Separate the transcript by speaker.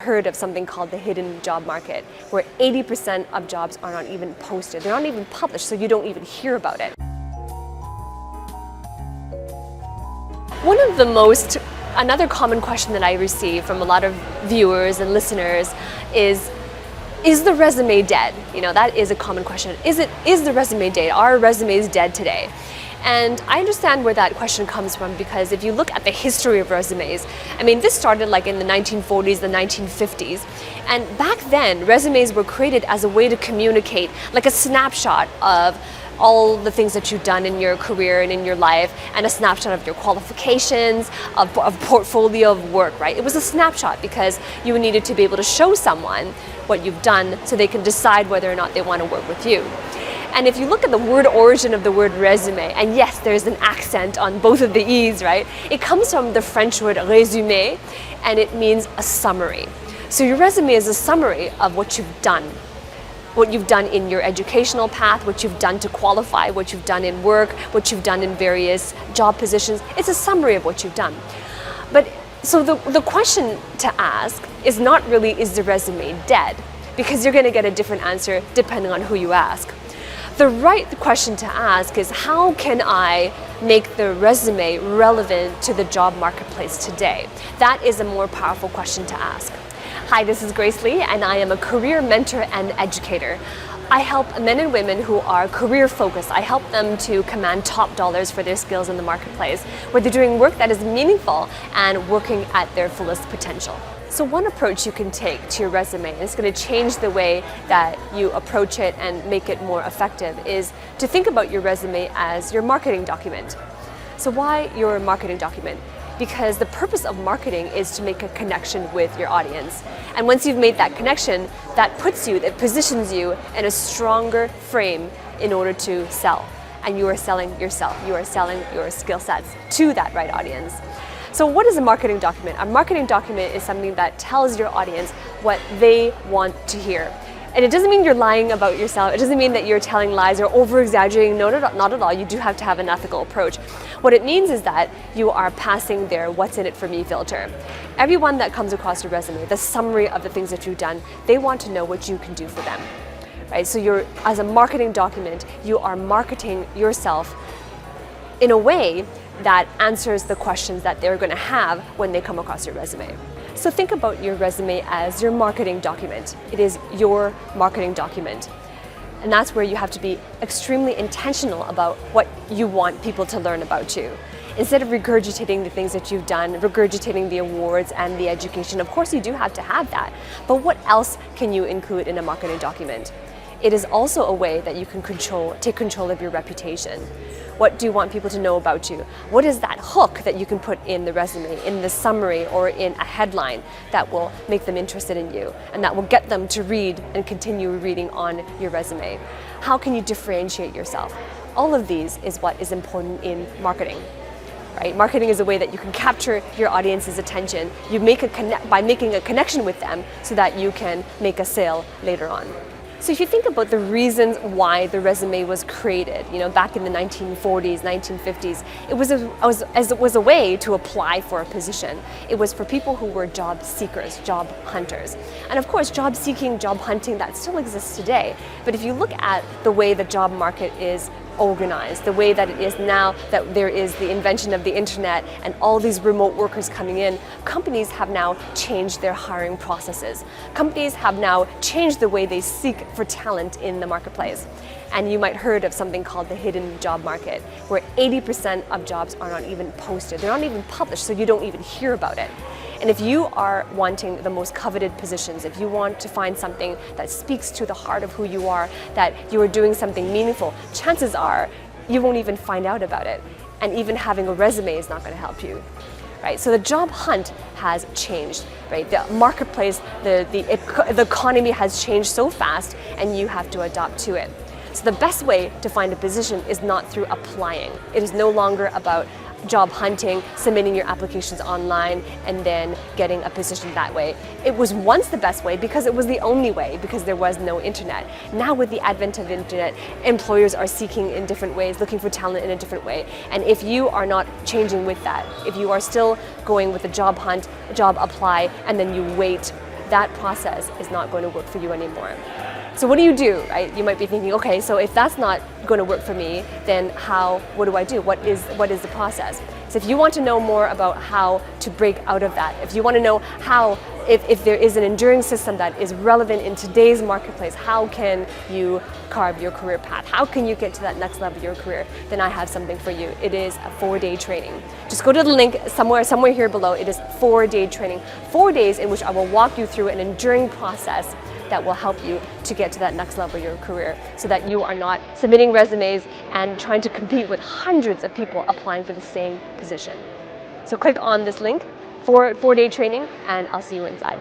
Speaker 1: Heard of something called the hidden job market, where 80% of jobs are not even posted. They're not even published, so you don't even hear about it. Another common question that I receive from a lot of viewers and listeners is the resume dead? You know, that is a common question. Is the resume dead? Are resumes dead today? And I understand where that question comes from, because if you look at the history of resumes, I mean, this started like in the 1940s, the 1950s. And back then, resumes were created as a way to communicate, like a snapshot of all the things that you've done in your career and in your life, and a snapshot of your qualifications, of portfolio of work, right? It was a snapshot because you needed to be able to show someone what you've done so they can decide whether or not they want to work with you. And if you look at the word origin of the word resume, and yes, there's an accent on both of the E's, right? It comes from the French word résumé, and it means a summary. So your resume is a summary of what you've done. What you've done in your educational path, what you've done to qualify, what you've done in work, what you've done in various job positions. It's a summary of what you've done. So the question to ask is not really, is the resume dead? Because you're going to get a different answer depending on who you ask. The right question to ask is, how can I make the resume relevant to the job marketplace today? That is a more powerful question to ask. Hi, this is Grace Lee, and I am a career mentor and educator. I help men and women who are career focused. I help them to command top dollars for their skills in the marketplace, where they're doing work that is meaningful and working at their fullest potential. So one approach you can take to your resume, and it's going to change the way that you approach it and make it more effective, is to think about your resume as your marketing document. So why your marketing document? Because the purpose of marketing is to make a connection with your audience. And once you've made that connection, that positions you in a stronger frame in order to sell. And you are selling yourself, you are selling your skill sets to that right audience. So what is a marketing document? A marketing document is something that tells your audience what they want to hear. And it doesn't mean you're lying about yourself. It doesn't mean that you're telling lies or over-exaggerating. No, not at all. You do have to have an ethical approach. What it means is that you are passing their what's in it for me filter. Everyone that comes across your resume, the summary of the things that you've done, they want to know what you can do for them. Right? So as a marketing document, you are marketing yourself in a way that answers the questions that they're going to have when they come across your resume. So think about your resume as your marketing document. It is your marketing document. And that's where you have to be extremely intentional about what you want people to learn about you. Instead of regurgitating the things that you've done, regurgitating the awards and the education, of course you do have to have that. But what else can you include in a marketing document? It is also a way that you can take control of your reputation. What do you want people to know about you? What is that hook that you can put in the resume, in the summary, or in a headline that will make them interested in you and that will get them to read and continue reading on your resume? How can you differentiate yourself? All of these is what is important in marketing. Right? Marketing is a way that you can capture your audience's attention. You by making a connection with them so that you can make a sale later on. So if you think about the reasons why the resume was created, back in the 1940s, 1950s, it was a way to apply for a position. It was for people who were job seekers, job hunters. And of course, job seeking, job hunting, that still exists today. But if you look at the way the job market is organized, the way that it is now that there is the invention of the internet and all these remote workers coming in, companies have now changed their hiring processes. Companies have now changed the way they seek for talent in the marketplace. And you might have heard of something called the hidden job market, where 80% of jobs are not even posted. They're not even published, so you don't even hear about it. And if you are wanting the most coveted positions, if you want to find something that speaks to the heart of who you are, that you are doing something meaningful, chances are you won't even find out about it. And even having a resume is not going to help you. Right? So the job hunt has changed. Right? The marketplace, the economy has changed so fast, and you have to adapt to it. So the best way to find a position is not through applying. It is no longer about job hunting, submitting your applications online, and then getting a position that way. It was once the best way because it was the only way, because there was no internet. Now with the advent of internet, employers are seeking in different ways, looking for talent in a different way. And if you are not changing with that, if you are still going with the job hunt, job apply, and then you wait that process is not going to work for you anymore. So what do you do, right? You might be thinking, okay, so if that's not going to work for me, then what do I do? What is the process? So if you want to know more about how to break out of that, if you want to know how, if there is an enduring system that is relevant in today's marketplace, how can you carve your career path? How can you get to that next level of your career? Then I have something for you. It is a 4-day training. Just go to the link somewhere here below. It is 4-day training. 4 days in which I will walk you through an enduring process that will help you to get to that next level of your career, so that you are not submitting resumes and trying to compete with hundreds of people applying for the same position. So click on this link for 4-day training, and I'll see you inside.